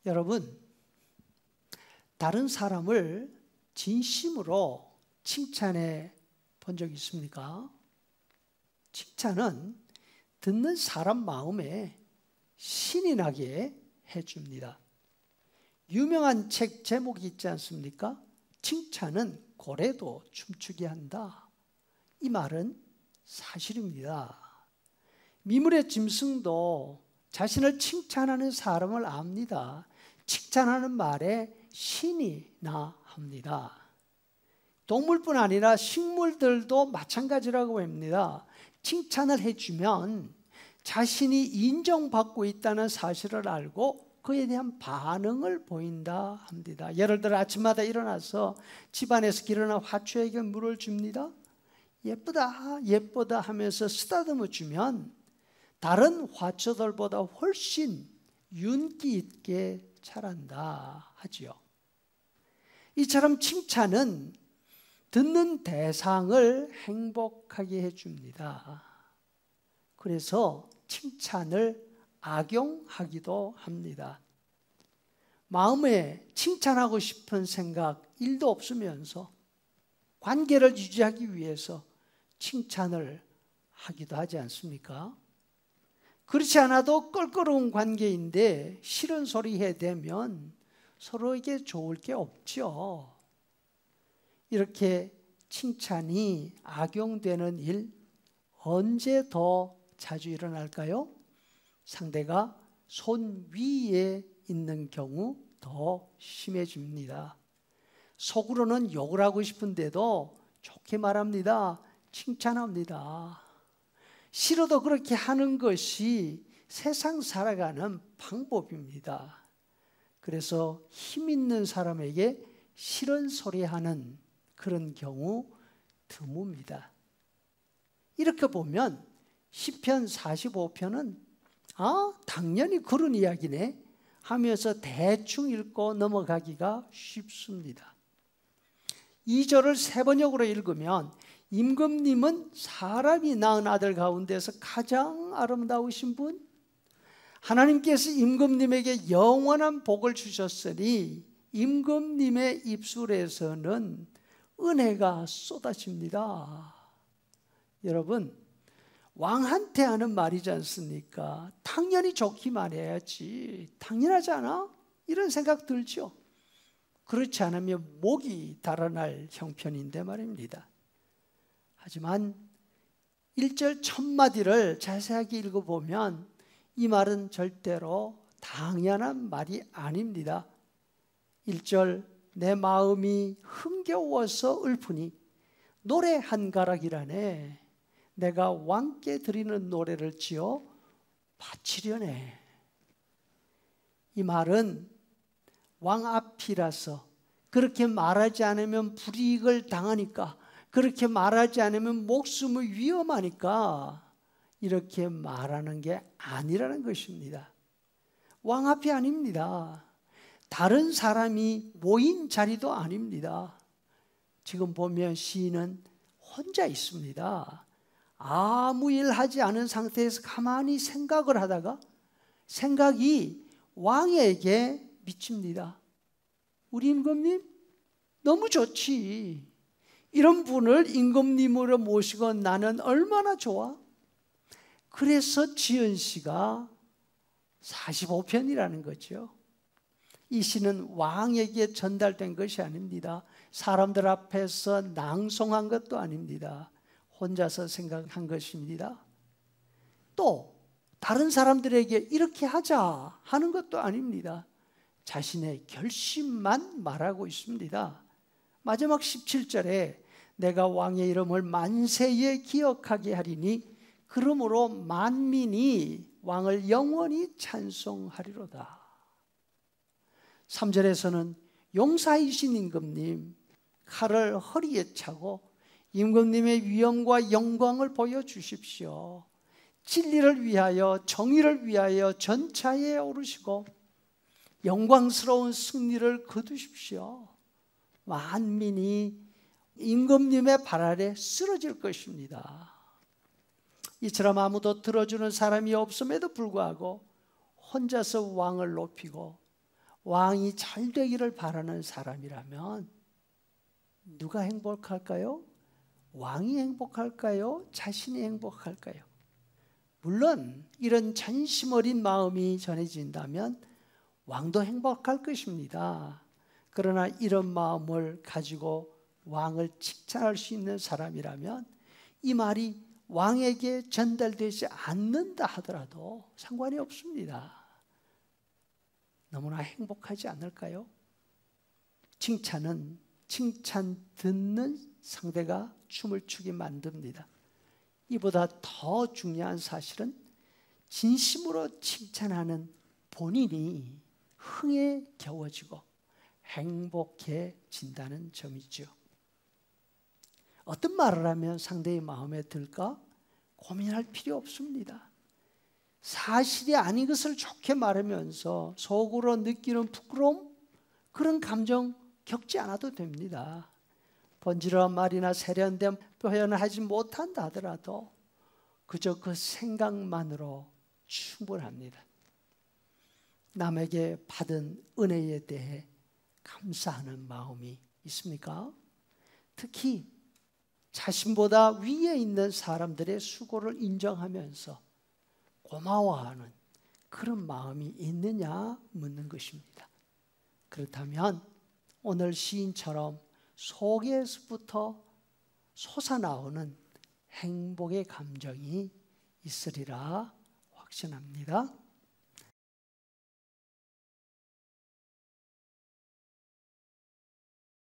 여러분, 다른 사람을 진심으로 칭찬해 본 적 있습니까? 칭찬은 듣는 사람 마음에 신이 나게 해줍니다. 유명한 책 제목이 있지 않습니까? 칭찬은 고래도 춤추게 한다. 이 말은 사실입니다. 미물의 짐승도 자신을 칭찬하는 사람을 압니다. 칭찬하는 말에 신이 나 합니다. 동물뿐 아니라 식물들도 마찬가지라고 합니다. 칭찬을 해주면 자신이 인정받고 있다는 사실을 알고 그에 대한 반응을 보인다 합니다. 예를 들어 아침마다 일어나서 집안에서 기르는 화초에게 물을 줍니다. 예쁘다 예쁘다 하면서 쓰다듬어 주면 다른 화초들보다 훨씬 윤기 있게 자란다 하지요. 이처럼 칭찬은 듣는 대상을 행복하게 해줍니다. 그래서 칭찬을 악용하기도 합니다. 마음에 칭찬하고 싶은 생각 1도 없으면서 관계를 유지하기 위해서 칭찬을 하기도 하지 않습니까? 그렇지 않아도 껄끄러운 관계인데 싫은 소리 해대면 서로에게 좋을 게 없죠. 이렇게 칭찬이 악용되는 일 언제 더 자주 일어날까요? 상대가 손 위에 있는 경우 더 심해집니다. 속으로는 욕을 하고 싶은데도 좋게 말합니다. 칭찬합니다. 싫어도 그렇게 하는 것이 세상 살아가는 방법입니다. 그래서 힘 있는 사람에게 싫은 소리 하는 그런 경우 드뭅니다. 이렇게 보면 시편 45편은 당연히 그런 이야기네 하면서 대충 읽고 넘어가기가 쉽습니다. 2절을 세 번역으로 읽으면 임금님은 사람이 낳은 아들 가운데서 가장 아름다우신 분, 하나님께서 임금님에게 영원한 복을 주셨으니 임금님의 입술에서는 은혜가 쏟아집니다. 여러분, 왕한테 하는 말이지 않습니까? 당연히 좋기만 해야지. 당연하지 않아? 이런 생각 들죠? 그렇지 않으면 목이 달아날 형편인데 말입니다. 하지만 1절 첫마디를 자세하게 읽어보면 이 말은 절대로 당연한 말이 아닙니다. 1절 내 마음이 흥겨워서 읊으니 노래 한 가락이라네. 내가 왕께 드리는 노래를 지어 바치려네. 이 말은 왕 앞이라서 그렇게 말하지 않으면 불이익을 당하니까, 그렇게 말하지 않으면 목숨을 위험하니까 이렇게 말하는 게 아니라는 것입니다. 왕 앞이 아닙니다. 다른 사람이 모인 자리도 아닙니다. 지금 보면 시인은 혼자 있습니다. 아무 일 하지 않은 상태에서 가만히 생각을 하다가 생각이 왕에게 미칩니다. 우리 임금님 너무 좋지. 이런 분을 임금님으로 모시고 나는 얼마나 좋아. 그래서 지은 시가 45편이라는 거죠. 이 시는 왕에게 전달된 것이 아닙니다. 사람들 앞에서 낭송한 것도 아닙니다. 혼자서 생각한 것입니다. 또 다른 사람들에게 이렇게 하자 하는 것도 아닙니다. 자신의 결심만 말하고 있습니다. 마지막 17절에 내가 왕의 이름을 만세에 기억하게 하리니 그러므로 만민이 왕을 영원히 찬송하리로다. 3절에서는 용사이신 임금님 칼을 허리에 차고 임금님의 위엄과 영광을 보여주십시오. 진리를 위하여 정의를 위하여 전차에 오르시고 영광스러운 승리를 거두십시오. 만민이 임금님의 발 아래 쓰러질 것입니다. 이처럼 아무도 들어주는 사람이 없음에도 불구하고 혼자서 왕을 높이고 왕이 잘 되기를 바라는 사람이라면 누가 행복할까요? 왕이 행복할까요? 자신이 행복할까요? 물론 이런 전심 어린 마음이 전해진다면 왕도 행복할 것입니다. 그러나 이런 마음을 가지고 왕을 칭찬할 수 있는 사람이라면 이 말이 왕에게 전달되지 않는다 하더라도 상관이 없습니다. 너무나 행복하지 않을까요? 칭찬은 칭찬 듣는 상대가 춤을 추게 만듭니다. 이보다 더 중요한 사실은 진심으로 칭찬하는 본인이 흥에 겨워지고 행복해진다는 점이죠. 어떤 말을 하면 상대의 마음에 들까? 고민할 필요 없습니다. 사실이 아닌 것을 좋게 말하면서 속으로 느끼는 부끄러움, 그런 감정 겪지 않아도 됩니다. 번지르한 말이나 세련된 표현을 하지 못한다 하더라도 그저 그 생각만으로 충분합니다. 남에게 받은 은혜에 대해 감사하는 마음이 있습니까? 특히 자신보다 위에 있는 사람들의 수고를 인정하면서 고마워하는 그런 마음이 있느냐 묻는 것입니다. 그렇다면 오늘 시인처럼 속에서부터 솟아나오는 행복의 감정이 있으리라 확신합니다.